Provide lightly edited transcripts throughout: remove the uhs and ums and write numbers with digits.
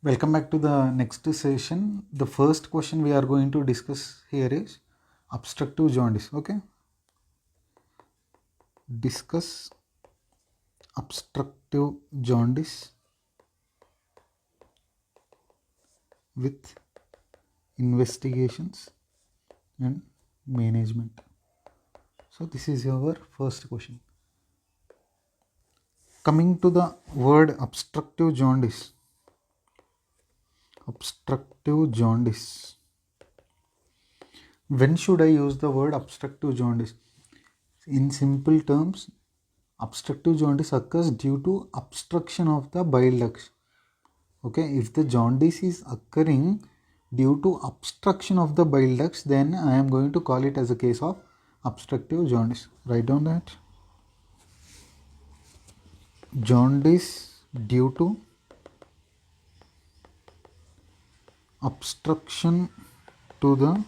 Welcome back to the next session. The first question we are going to discuss here is obstructive jaundice. Okay, discuss obstructive jaundice with investigations and management. So this is our first question. Coming to the word obstructive jaundice. Obstructive jaundice. When should I use the word obstructive jaundice? In simple terms, obstructive jaundice occurs due to obstruction of the bile ducts. Okay, if the jaundice is occurring due to obstruction of the bile ducts, then I am going to call it as a case of obstructive jaundice. Write down that. Jaundice due to obstruction to the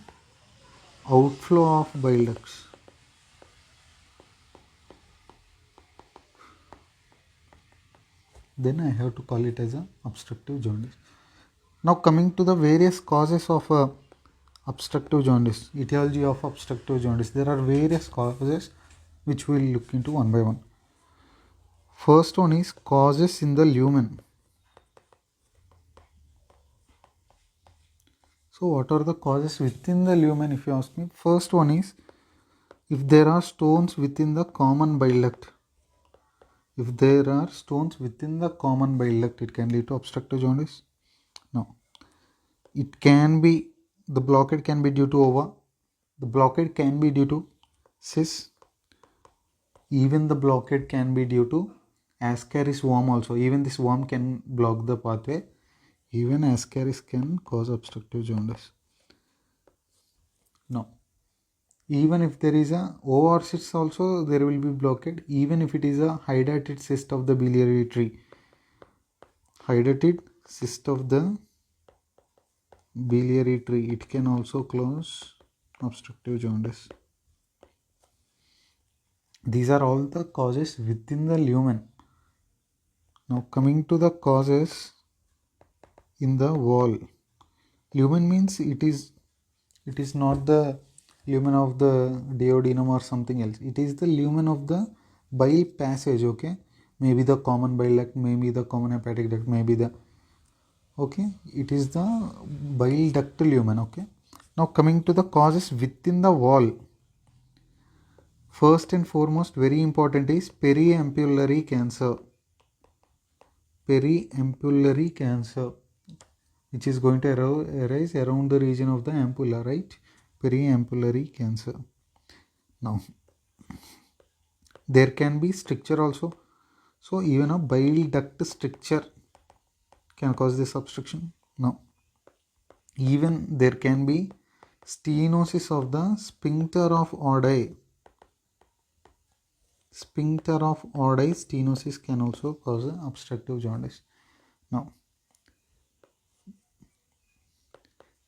outflow of bile ducts. Then I have to call it as a obstructive jaundice. Now coming to the various causes of obstructive jaundice, etiology of obstructive jaundice. There are various causes which we will look into one by one. First one is causes in the lumen. So what are the causes within the lumen, if you ask me? First one is if there are stones within the common bile duct. If there are stones within the common bile duct, it can lead to obstructive jaundice. No. It can be, the blockade can be due to ova. The blockade can be due to cyst. Even the blockade can be due to Ascaris worm also. Even this worm can block the pathway. Even Ascaris can cause obstructive jaundice. No. Even if there is a OR cyst also, there will be blockade. Even if it is a hydatid cyst of the biliary tree. Hydatid cyst of the biliary tree, it can also cause obstructive jaundice. These are all the causes within the lumen. Now coming to the causes in the wall. Lumen means it is not the lumen of the duodenum or something else. It is the lumen of the bile passage. Okay, maybe the common bile duct, maybe the common hepatic duct, maybe the it is the bile duct lumen. Okay, now coming to the causes within the wall. First and foremost, very important, is periampullary cancer. Periampullary cancer, which is going to arise around the region of the ampulla, right? Periampullary cancer. Now, there can be stricture also. So, even a bile duct stricture can cause this obstruction. Now, even there can be stenosis of the sphincter of Oddi. Sphincter of Oddi stenosis can also cause obstructive jaundice. Now,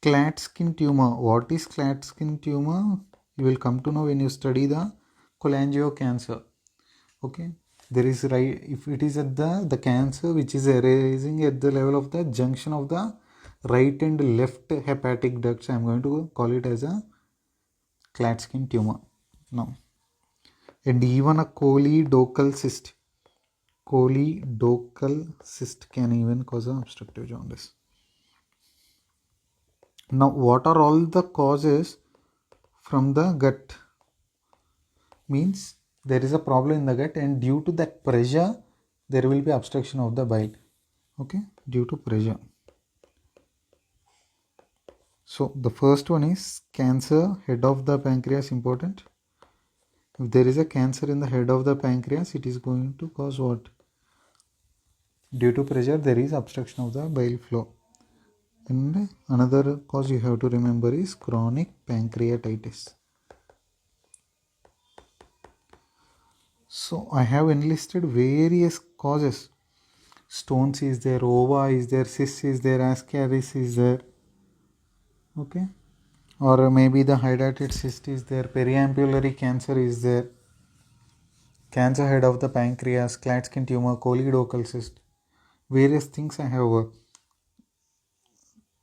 Klatskin tumor. What is Klatskin tumor? You will come to know when you study the cholangio cancer. Okay, there is if it is at the cancer which is arising at the level of the junction of the right and left hepatic ducts, I am going to call it as a Klatskin tumor. Now, and even a choledochal cyst. Choledochal cyst can even cause an obstructive jaundice. Now, what are all the causes from the gut? Means there is a problem in the gut, and due to that pressure, there will be obstruction of the bile. Okay, due to pressure. So, the first one is cancer, head of the pancreas, important. If there is a cancer in the head of the pancreas, it is going to cause what? Due to pressure, there is obstruction of the bile flow. And another cause you have to remember is chronic pancreatitis. So I have enlisted various causes. Stones is there, ova is there, cyst is there, ascaris is there. Okay. Or maybe the hydatid cyst is there, periampullary cancer is there, cancer head of the pancreas, Klatskin tumor, choledochal cyst. Various things I have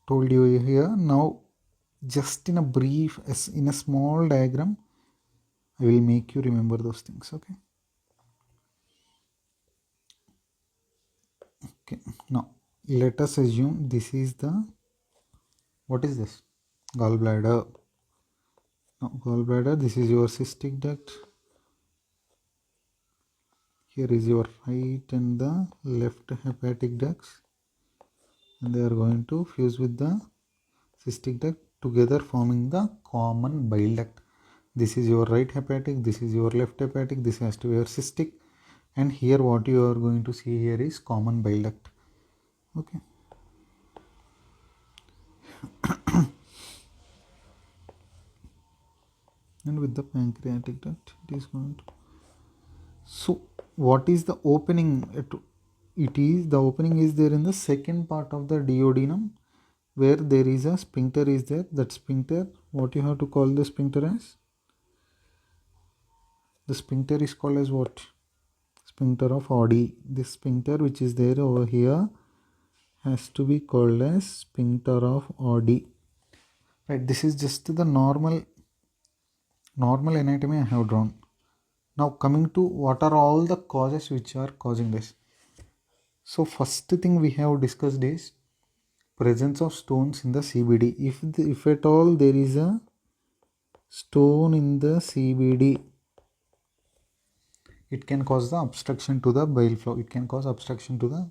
told you here. Now just in a brief, in a small diagram, I will make you remember those things. Okay. Okay, now let us assume this is the, what is this, gallbladder. Now gallbladder, this is your cystic duct, here is your right and the left hepatic ducts, and they are going to fuse with the cystic duct together, forming the common bile duct. This is your right hepatic, this is your left hepatic, this has to be your cystic, and here what you are going to see here is common bile duct. Okay. And with the pancreatic duct it is going to, so what is the opening? It is, the opening is there in the second part of the duodenum, where there is a sphincter is there. That sphincter, what you have to call the sphincter as? The sphincter is called as what? Sphincter of Oddi. This sphincter which is there over here has to be called as sphincter of Oddi. Right, this is just the normal anatomy I have drawn. Now coming to what are all the causes which are causing this. So first thing we have discussed is presence of stones in the CBD. If at all there is a stone in the CBD, it can cause the obstruction to the bile flow. It can cause obstruction to the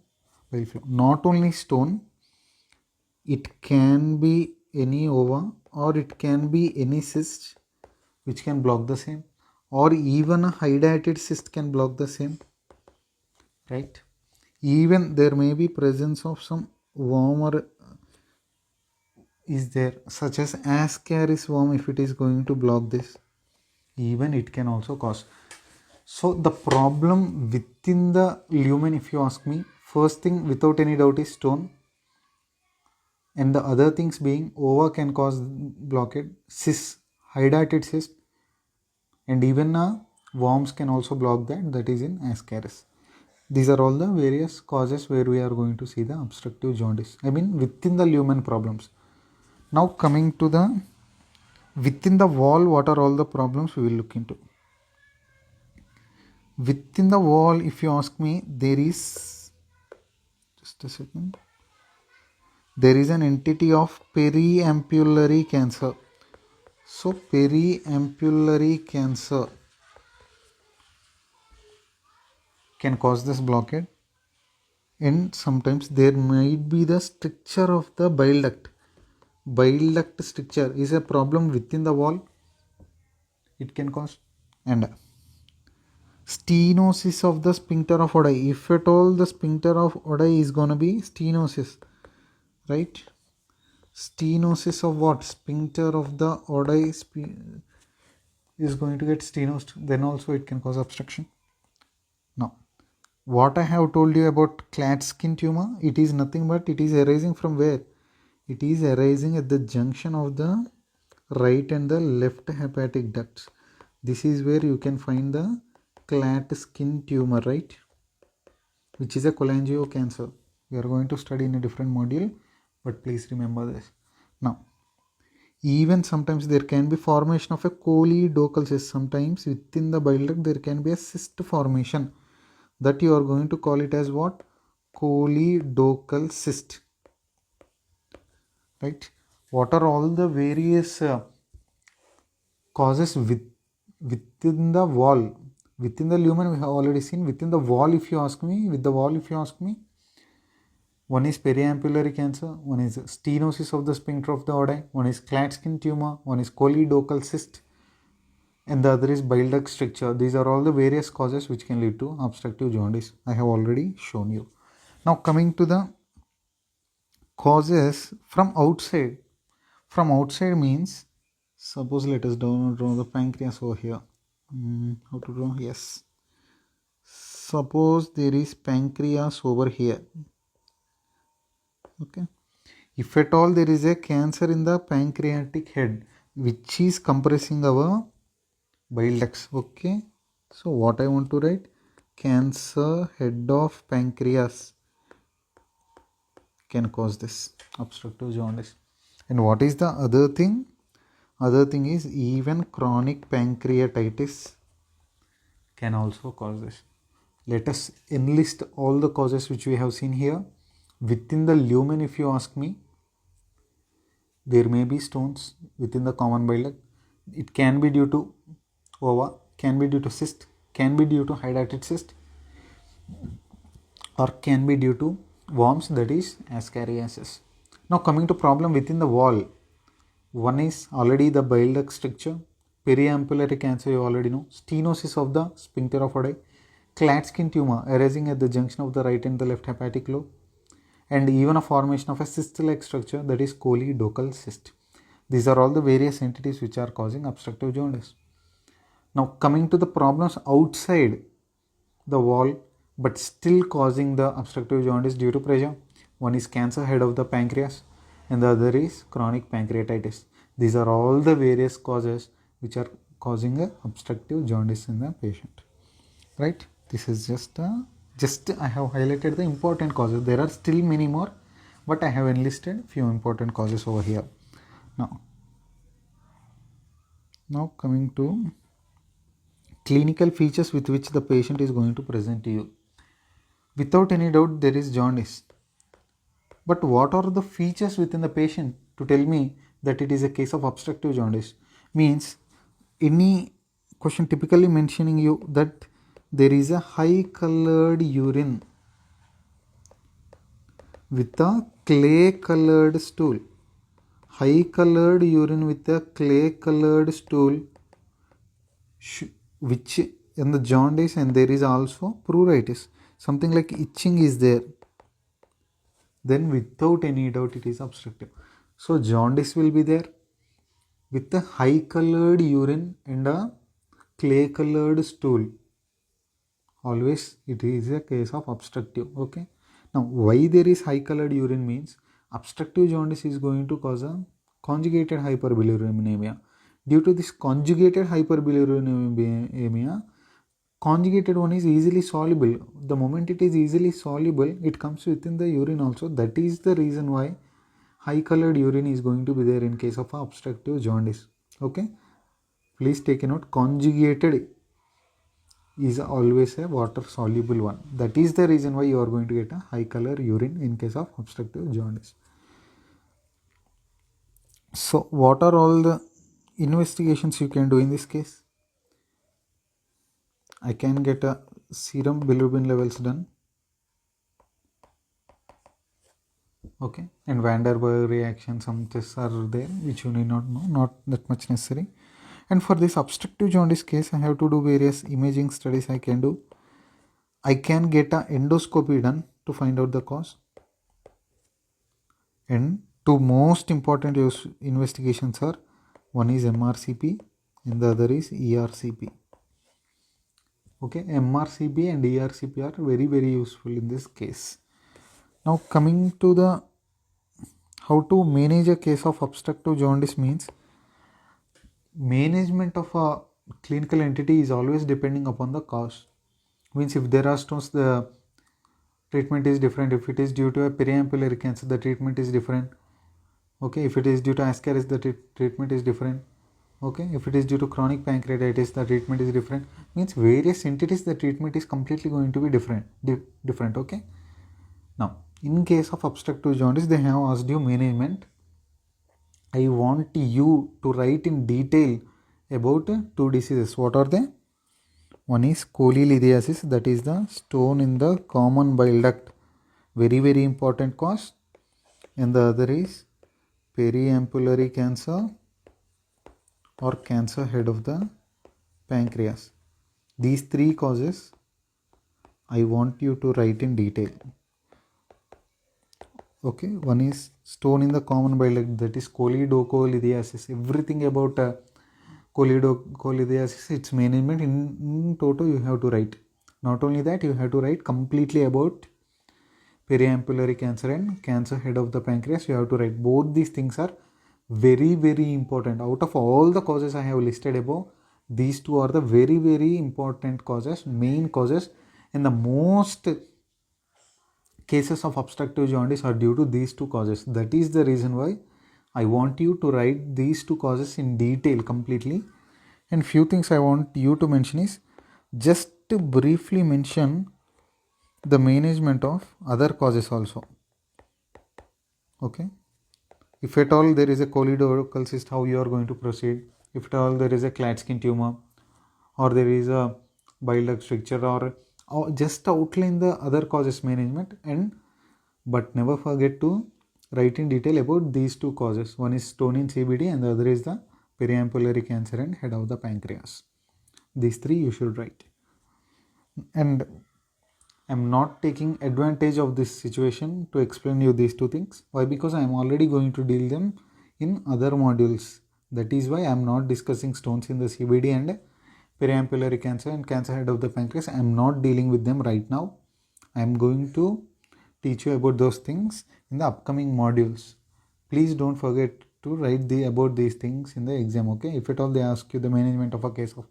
bile flow. Not only stone, it can be any ova, or it can be any cyst which can block the same, or even a high dilated cyst can block the same, right? Even there may be presence of some worm or is there, such as Ascaris worm. If it is going to block this, even it can also cause. So the problem within the lumen, if you ask me, first thing without any doubt is stone, and the other things being ova can cause blockade, cyst, hydatid cyst, and even worms can also block that is in Ascaris. These are all the various causes where we are going to see the obstructive jaundice, I mean within the lumen problems. Now coming to the within the wall, what are all the problems we will look into. Within the wall, if you ask me, there is, just a second, there is an entity of periampullary cancer. So periampullary cancer can cause this blockade, and sometimes there might be the stricture of the bile duct. Bile duct stricture is a problem within the wall, it can cause. And stenosis of the sphincter of Oddi. If at all the sphincter of Oddi is going to be stenosis, right? Stenosis of what? Sphincter of the Oddi is going to get stenosed, then also it can cause obstruction. Now, what I have told you about Klatskin tumor, it is nothing but it is arising from where? It is arising at the junction of the right and the left hepatic ducts. This is where you can find the Klatskin tumor, right? Which is a cholangio cancer. We are going to study in a different module, but please remember this. Now, even sometimes there can be formation of a choledochal cyst. Sometimes within the bile duct there can be a cyst formation, that you are going to call it as what? Choledochal cyst, right? What are all the various causes within the wall? Within the lumen we have already seen. Within the wall, if you ask me, one is periampullary cancer, one is stenosis of the sphincter of the Oddi, one is Klatskin tumor, one is choledochal cyst, and the other is bile duct stricture. These are all the various causes which can lead to obstructive jaundice. I have already shown you. Now coming to the causes from outside. From outside means, suppose let us draw the pancreas over here. How to draw? Yes. Suppose there is pancreas over here. Okay. If at all there is a cancer in the pancreatic head, which is compressing our bile ducts. Okay. So what I want to write? Cancer head of pancreas. can cause this obstructive jaundice. And what is the other thing? Other thing is even chronic pancreatitis can also cause this. Let us enlist all the causes which we have seen here. Within the lumen, if you ask me, there may be stones within the common bile duct. It can be due to ova, can be due to cyst, can be due to hydatid cyst, or can be due to worms, that is ascariasis. Now coming to problem within the wall, one is already the bile duct stricture, periampullary cancer you already know, stenosis of the sphincter of Oddi, Klatskin tumor arising at the junction of the right and the left hepatic lobe, and even a formation of a cyst-like structure, that is choledochal cyst. These are all the various entities which are causing obstructive jaundice. Now coming to the problems outside the wall but still causing the obstructive jaundice due to pressure. One is cancer head of the pancreas and the other is chronic pancreatitis. These are all the various causes which are causing a obstructive jaundice in the patient. Right? This is just I have highlighted the important causes. There are still many more, but I have enlisted few important causes over here. Now coming to clinical features with which the patient is going to present to you. Without any doubt, there is jaundice. But what are the features within the patient to tell me that it is a case of obstructive jaundice? Means any question typically mentioning you that there is a high colored urine with a clay colored stool. High colored urine with a clay colored stool, which in the jaundice, and there is also pruritus. Something like itching is there. Then without any doubt it is obstructive. So jaundice will be there with a high colored urine and a clay colored stool. Always it is a case of obstructive. Okay. Now why there is high colored urine means obstructive jaundice is going to cause a conjugated hyperbilirubinemia. Due to this conjugated hyperbilirubinemia, conjugated one is easily soluble. The moment it is easily soluble, it comes within the urine also. That is the reason why high colored urine is going to be there in case of obstructive jaundice. Okay, please take a note. Conjugated is always a water soluble one. That is the reason why you are going to get a high color urine in case of obstructive jaundice. So what are all the investigations you can do in this case? I can get a serum bilirubin levels done. Okay, and van der Waals reaction, some tests are there which you need not know, not that much necessary. And for this obstructive jaundice case, I have to do various imaging studies I can do. I can get a endoscopy done to find out the cause. And two most important investigations are, one is MRCP and the other is ERCP. Okay, MRCP and ERCP are very useful in this case. Now coming to the how to manage a case of obstructive jaundice means, management of a clinical entity is always depending upon the cause. Means if there are stones, the treatment is different. If it is due to a periampullary cancer, the treatment is different. Okay, if it is due to ascaris, the treatment is different. Okay, if it is due to chronic pancreatitis, the treatment is different. Means various entities, the treatment is completely going to be different. Okay, now in case of obstructive jaundice, they have asked you management. I want you to write in detail about two diseases. What are they? One is cholelithiasis, that is the stone in the common bile duct, very important cause. And the other is periampullary cancer or cancer head of the pancreas. These three causes I want you to write in detail. Okay, one is stone in the common bile duct, that is cholelithiasis. Everything about cholelithiasis, its management in total you have to write. Not only that, you have to write completely about periampullary cancer and cancer head of the pancreas. You have to write. Both these things are very important. Out of all the causes I have listed above, these two are the very important causes, main causes, and the most cases of obstructive jaundice are due to these two causes. That is the reason why I want you to write these two causes in detail completely. And few things I want you to mention is just to briefly mention the management of other causes also. Okay. If at all there is a choledochal cyst, how you are going to proceed. If at all there is a Klatskin tumor, or there is a bile duct stricture, or just outline the other causes management, and but never forget to write in detail about these two causes. One is stone in CBD and the other is the periampullary cancer and head of the pancreas. These three you should write. And I'm not taking advantage of this situation to explain you these two things. Why? Because I'm already going to deal them in other modules. That is why I'm not discussing stones in the CBD and periampullary cancer and cancer head of the pancreas. I'm not dealing with them right now. I'm going to teach you about those things in the upcoming modules. Please don't forget to write about these things in the exam. Okay, if at all they ask you the management of a case of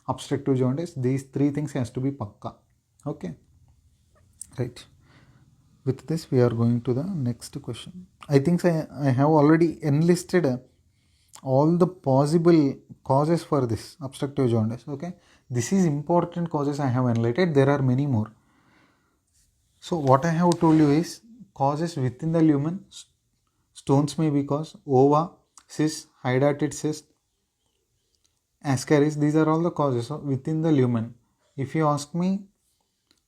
obstructive jaundice, these three things has to be pakka. Okay, right. With this we are going to the next question. I think I have already enlisted all the possible causes for this obstructive jaundice. Okay, this is important causes I have enlightened. There are many more. So what I have told you is causes within the lumen. Stones may be caused, ova, cyst, hydatid cyst, ascaris. These are all the causes within the lumen. If you ask me,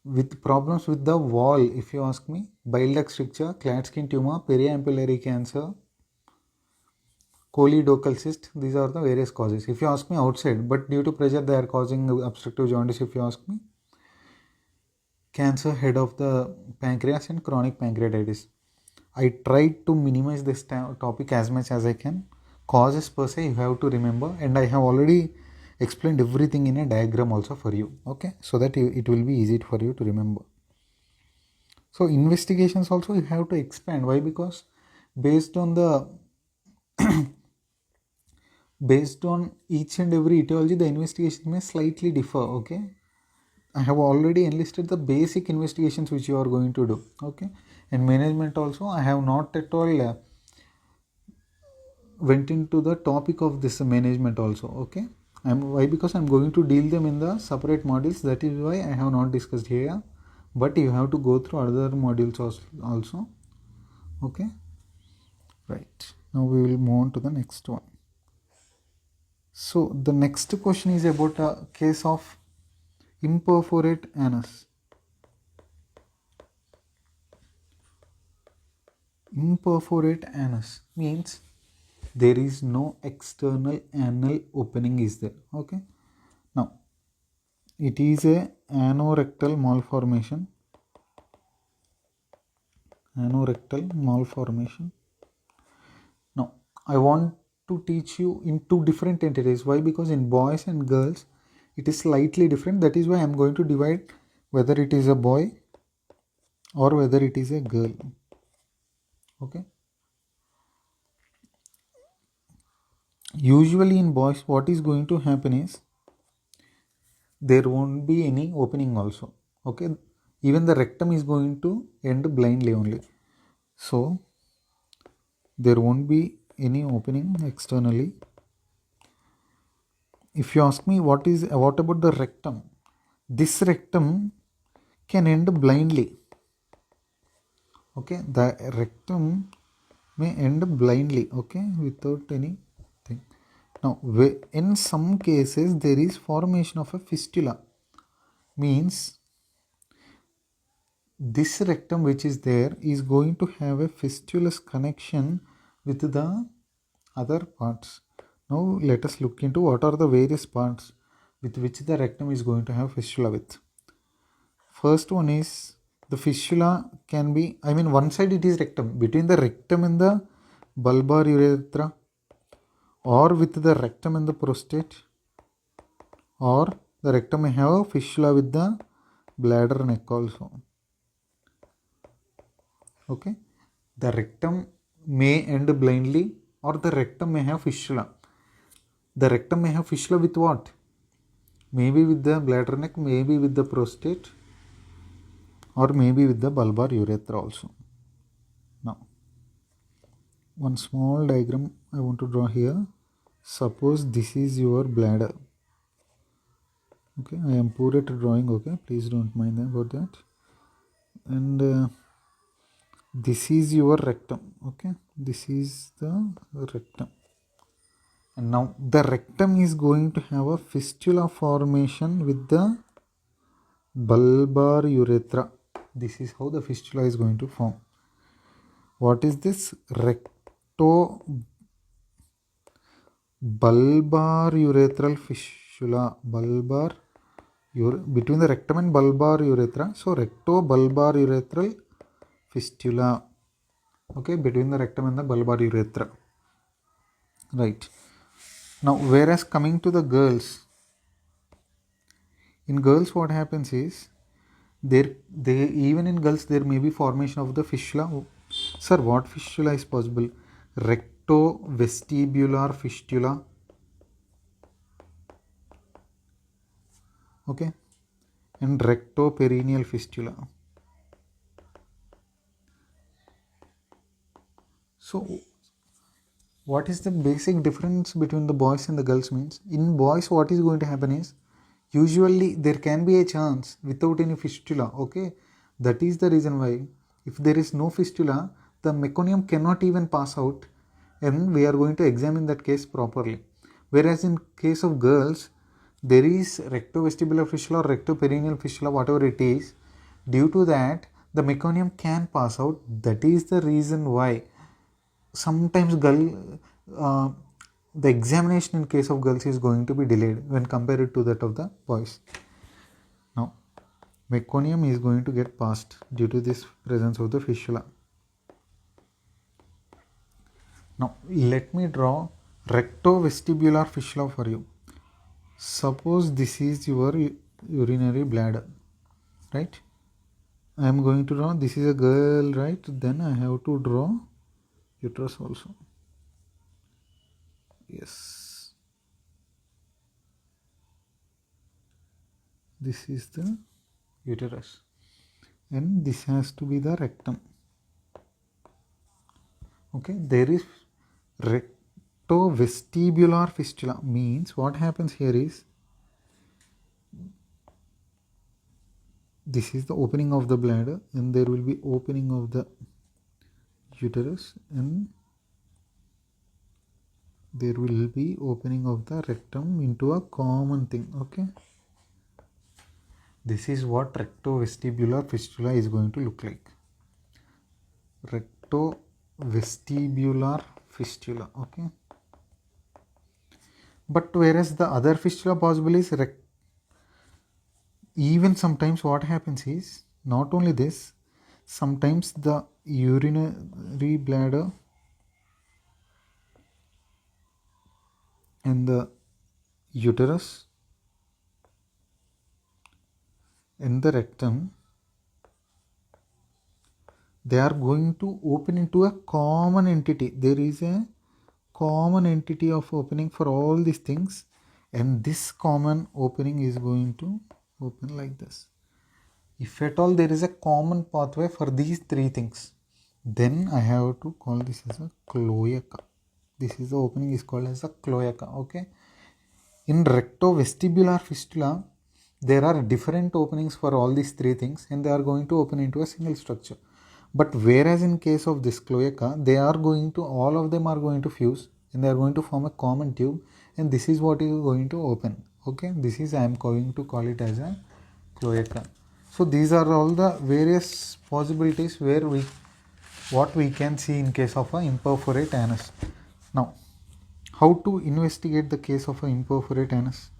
with problems with the wall, if you ask me, bile duct stricture, Klatskin tumor, periampullary cancer, choledochal cyst, these are the various causes. If you ask me outside, but due to pressure they are causing obstructive jaundice. If you ask me, cancer head of the pancreas and chronic pancreatitis. I tried to minimize this topic as much as I can. Causes per se you have to remember, and I have already explained everything in a diagram also for you. Okay, so that it will be easy for you to remember. So investigations also you have to expand. Why? Because based on based on each and every etiology, the investigation may slightly differ. Okay, I have already enlisted the basic investigations which you are going to do. Okay, and management also I have not at all went into the topic of this management also. Okay, why? Because I'm going to deal them in the separate modules. That is why I have not discussed here, but you have to go through other modules also. Okay, right. Now we will move on to the next one. So the next question is about a case of imperforate anus. Imperforate anus means there is no external anal opening is there. Okay, now it is a anorectal malformation. Now I want to teach you in two different entities. Why? Because in boys and girls it is slightly different. That is why I am going to divide whether it is a boy or whether it is a girl. Okay, usually in boys what is going to happen is there won't be any opening also. Okay, even the rectum is going to end blindly only, so there won't be any opening externally. If you ask me what about the rectum, this rectum can end blindly. Okay, the rectum may end blindly. Okay, without anything. Now in some cases there is formation of a fistula, means this rectum which is there is going to have a fistulous connection with the other parts. Now let us look into what are the various parts with which the rectum is going to have fistula with. First one is the fistula can be, one side it is rectum, between the rectum and the bulbar urethra, or with the rectum and the prostate, or the rectum may have a fistula with the bladder neck also. Okay, the rectum may end blindly, or the rectum may have fistula. The rectum may have fistula with what? Maybe with the bladder neck, maybe with the prostate, or maybe with the bulbar urethra also. Now, one small diagram I want to draw here. Suppose this is your bladder. Okay, I am poor at drawing. Okay, please don't mind about that. And this is your rectum. Okay, this is the rectum. And now the rectum is going to have a fistula formation with the bulbar urethra. This is how the fistula is going to form. What is this? Recto bulbar urethral fistula. Bulbar between the rectum and bulbar urethra. So recto bulbar urethral fistula. Okay, between the rectum and the bulbar urethra. Right. Now, whereas coming to the girls, in girls what happens is even in girls there may be formation of the fistula. Sir, what fistula is possible? Rectovestibular fistula. Okay, and rectoperineal fistula. So what is the basic difference between the boys and the girls means? In boys what is going to happen is, usually there can be a chance without any fistula. Okay, that is the reason why if there is no fistula, the meconium cannot even pass out, and we are going to examine that case properly. Whereas in case of girls, there is rectovestibular fistula or rectoperineal fistula, whatever it is. Due to that, the meconium can pass out. That is the reason why sometimes the examination in case of girls is going to be delayed when compared to that of the boys. Now, meconium is going to get passed due to this presence of the fistula. Now, let me draw rectovestibular fistula for you. Suppose this is your urinary bladder, right? I am going to draw, this is a girl, right? Then I have to draw uterus also. Yes, this is the uterus, and this has to be the rectum. Okay, there is rectovestibular fistula, means what happens here is, this is the opening of the bladder, and there will be opening of the uterus, and there will be opening of the rectum into a common thing. Okay, this is what rectovestibular fistula is going to look like. Rectovestibular fistula. Okay, but whereas the other fistula possible is even sometimes what happens is, not only this, sometimes the urinary bladder and the uterus and the rectum, they are going to open into a common entity. There is a common entity of opening for all these things, and this common opening is going to open like this. If at all there is a common pathway for these three things, then I have to call this as a cloaca. This is the opening is called as a cloaca. Okay, in rectovestibular fistula there are different openings for all these three things, and they are going to open into a single structure. But whereas in case of this cloaca, they are going to, all of them are going to fuse, and they are going to form a common tube, and this is what is going to open. Okay, this is, I am going to call it as a cloaca. So these are all the various possibilities where what we can see in case of a imperforate anus. Now, how to investigate the case of a imperforate anus?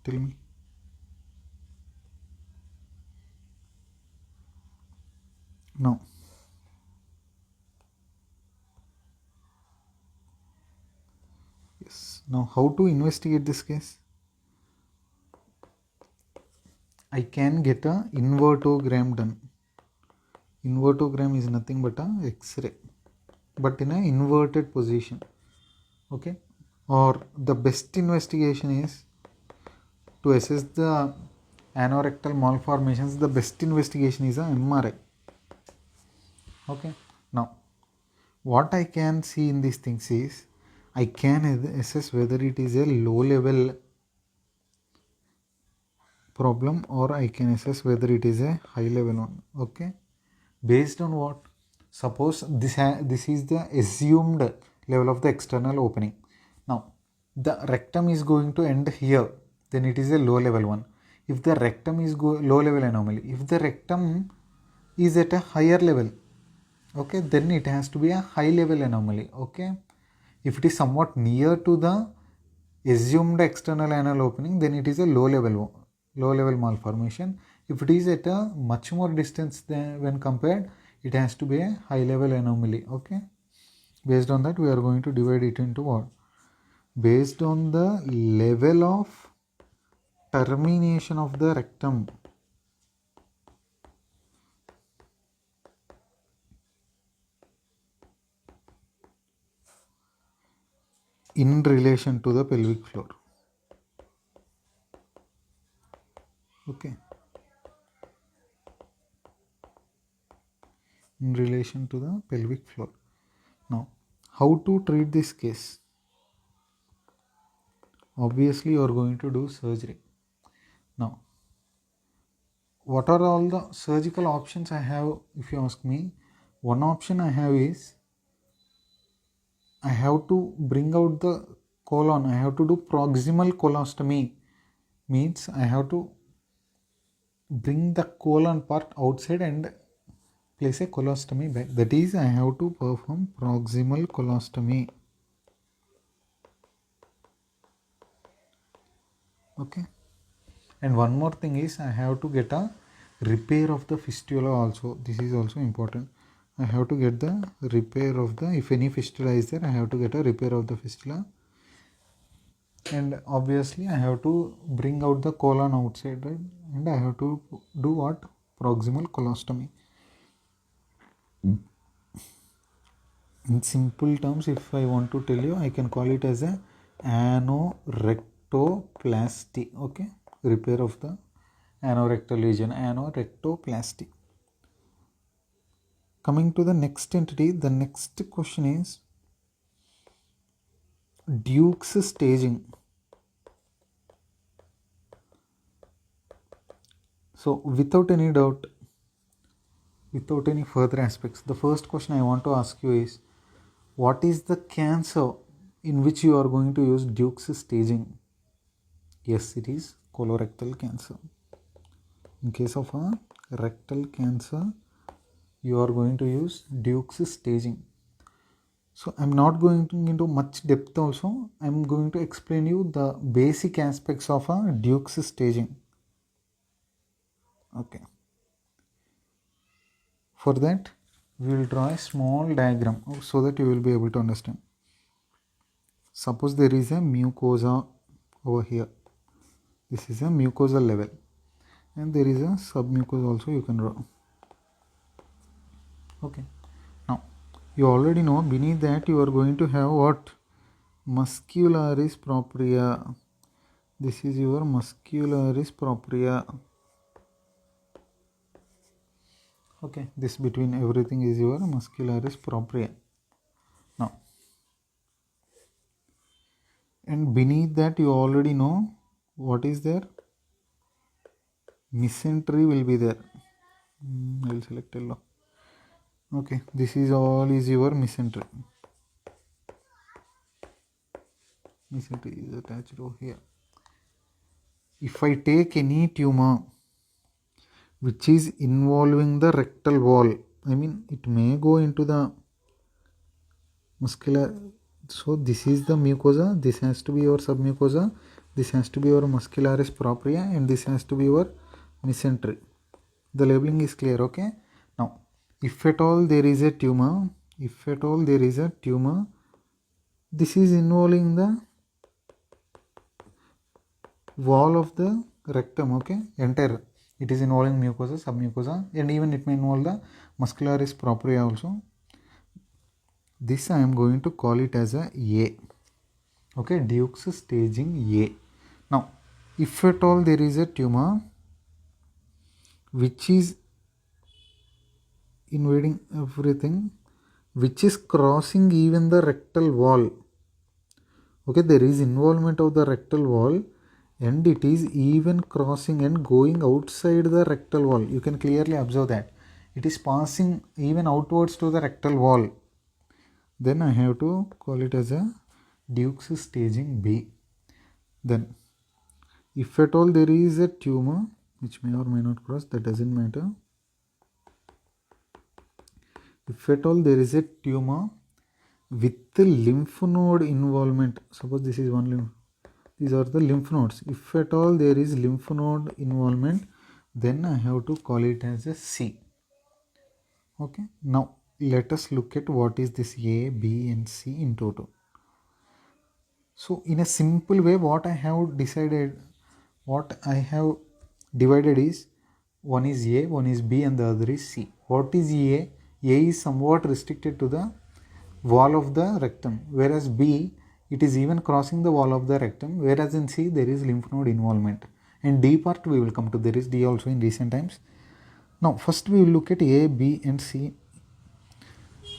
Tell me. No. Yes. Now, how to investigate this case? I can get a invertogram done. Invertogram is nothing but a X-ray, but in a inverted position. Okay. Or the best investigation is to assess the anorectal malformations, the best investigation is a MRI. Okay, now what I can see in these things is I can assess whether it is a low level problem or I can assess whether it is a high level one. Okay, based on what? Suppose this is the assumed level of the external opening. Now the rectum is going to end here, then it is a low level one. If the rectum is low level anomaly, if the rectum is at a higher level, okay, then it has to be a high level anomaly. Okay, if it is somewhat near to the assumed external anal opening, then it is a low level malformation. If it is at a much more distance than when compared, it has to be a high level anomaly. Okay, based on that we are going to divide it into what? Based on the level of termination of the rectum in relation to the pelvic floor. Okay, in relation to the pelvic floor. Now, how to treat this case? Obviously, you are going to do surgery. Now, what are all the surgical options I have? If you ask me, one option I have is I have to bring out the colon. I have to do proximal colostomy. Means I have to bring the colon part outside and place a colostomy back. That is, I have to perform proximal colostomy. Okay. And one more thing is I have to get a repair of the fistula also. This is also important. I have to get the repair of the, if any fistula is there, I have to get a repair of the fistula. And obviously I have to bring out the colon outside, right? And I have to do what? Proximal colostomy. In simple terms, if I want to tell you, I can call it as a anorectoplasty. Okay, repair of the anorectal region, anorectoplasty. Coming to the next entity, the next question is Duke's staging. So without any doubt, without any further aspects, the first question I want to ask you is, what is the cancer in which you are going to use Duke's staging? Yes, it is colorectal cancer. In case of a rectal cancer, you are going to use Duke's staging. So I'm not going into much depth also. I'm going to explain you the basic aspects of a Duke's staging. Okay. For that, we will draw a small diagram so that you will be able to understand. Suppose there is a mucosa over here. This is a mucosal level. And there is a submucosa also you can draw. Okay. Now, you already know beneath that you are going to have what? Muscularis propria. This is your muscularis propria. Okay, this between everything is your muscularis propria. Now, and beneath that you already know what is there? Mesentery will be there. I will select yellow. Okay, this is all is your mesentery. Mesentery is attached over here. If I take any tumor which is involving the rectal wall, I mean it may go into the muscular. So this is the mucosa, this has to be your submucosa, this has to be your muscularis propria, and this has to be your mesentery. The labeling is clear, okay? Now, if at all there is a tumor, this is involving the wall of the rectum, okay? Entire. It is involving mucosa, submucosa, and even it may involve the muscularis propria also. This I am going to call it as a A. Okay, Duke's staging A. Now, if at all there is a tumor which is invading everything, which is crossing even the rectal wall. Okay, there is involvement of the rectal wall and it is even crossing and going outside the rectal wall. You can clearly observe that it is passing even outwards to the rectal wall. Then I have to call it as a Duke's staging B. Then if at all there is a tumor which may or may not cross, that doesn't matter. If at all there is a tumor with the lymph node involvement, suppose this is one lymph, these are the lymph nodes. If at all there is lymph node involvement, then I have to call it as a C. Okay, now let us look at what is this A, B and C in total. So in a simple way, what I have divided is one is A, one is B and the other is C. What is A? A is somewhat restricted to the wall of the rectum, whereas B, it is even crossing the wall of the rectum, whereas in C there is lymph node involvement. And D part we will come to, there is D also in recent times. Now first we will look at A, B and C.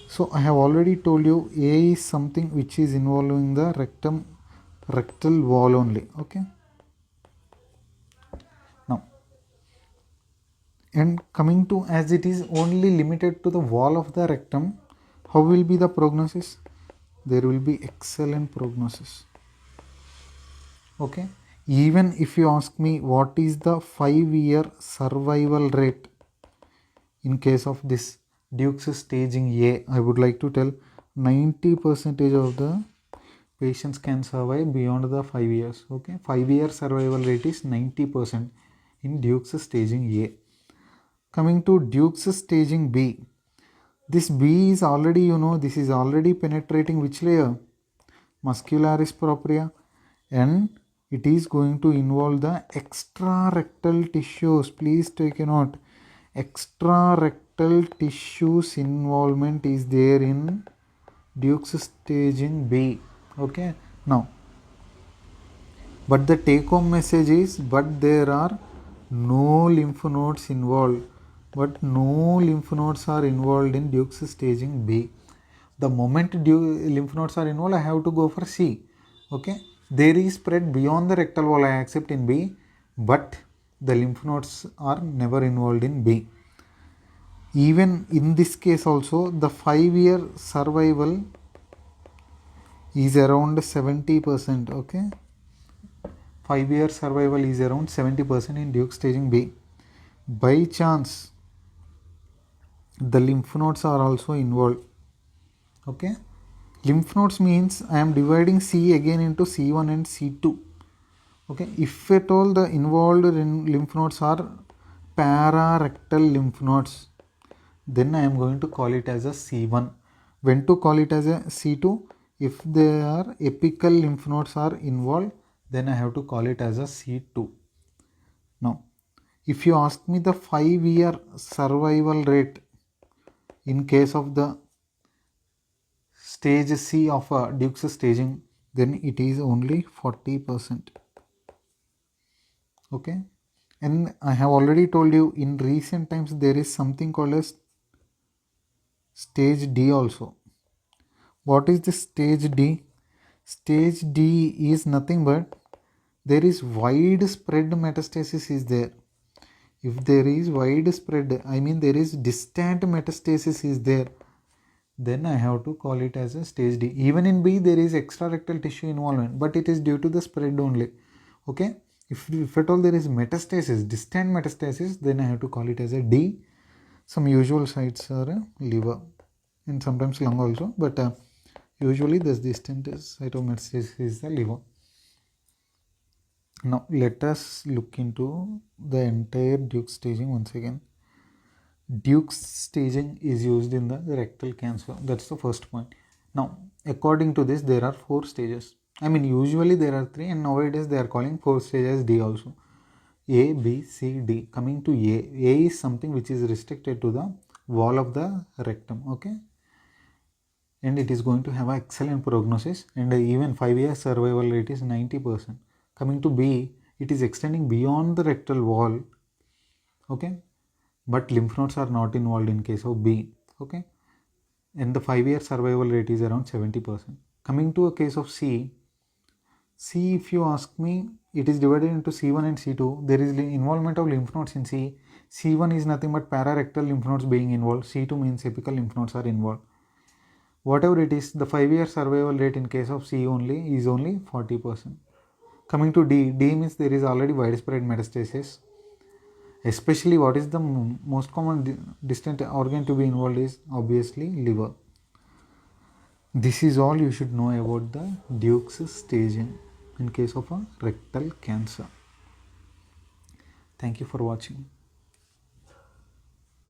So I have already told you A is something which is involving the rectal wall only. Okay. Now, and coming to, as it is only limited to the wall of the rectum, how will be the prognosis? There will be excellent prognosis. Okay. Even if you ask me what is the 5-year survival rate in case of this Duke's staging A, I would like to tell 90% of the patients can survive beyond the 5 years. Okay, 5-year survival rate is 90% in Duke's staging A. Coming to Duke's staging B, this B is already, this is already penetrating which layer? Muscularis propria, and it is going to involve the extrarectal tissues. Please take a note. Extrarectal tissues involvement is there in Duke's staging B. Okay, now, but the take home message is, but there are no lymph nodes involved. But no lymph nodes are involved in Duke's staging B. The moment lymph nodes are involved, I have to go for C. Okay, there is spread beyond the rectal wall, I accept in B, but the lymph nodes are never involved in B. Even in this case also, the 5-year survival is around 70%. Okay, 5-year survival is around 70% in Duke staging B. By chance, the lymph nodes are also involved. Okay, lymph nodes means I am dividing C again into C1 and C2. Okay, if at all the involved lymph nodes are pararectal lymph nodes, then I am going to call it as a C1. When to call it as a C2? If there are apical lymph nodes are involved, then I have to call it as a C2. Now, if you ask me the 5-year survival rate in case of the stage C of Duke's staging, then it is only 40%. Okay, and I have already told you in recent times there is something called as stage D also. What is the stage D? Stage D is nothing but there is widespread metastasis is there. If there is widespread, I mean there is distant metastasis is there, then I have to call it as a stage D. Even in B there is extrarectal tissue involvement, but it is due to the spread only. Okay, if at all there is metastasis, distant metastasis, then I have to call it as a D. Some usual sites are liver and sometimes lung also, but usually this distant site of metastasis is the liver. Now let us look into the entire Duke staging once again. Duke's staging is used in the rectal cancer. That's the first point. Now, according to this, there are 4 stages. I mean, usually there are 3, and nowadays they are calling 4 stages D also. A, B, C, D. Coming to A is something which is restricted to the wall of the rectum. Okay, and it is going to have an excellent prognosis, and even 5-year survival rate is 90%. Coming to B, it is extending beyond the rectal wall. Okay, but lymph nodes are not involved in case of B. Okay, and the 5-year survival rate is around 70%. Coming to a case of C, if you ask me, it is divided into C1 and C2. There is involvement of lymph nodes in C. C1 is nothing but pararectal lymph nodes being involved. C2 means apical lymph nodes are involved. Whatever it is, the 5-year survival rate in case of C only is only 40%. Coming to D, D means there is already widespread metastasis. Especially what is the most common distant organ to be involved is obviously liver. This is all you should know about the Duke's staging in case of a rectal cancer. Thank you for watching.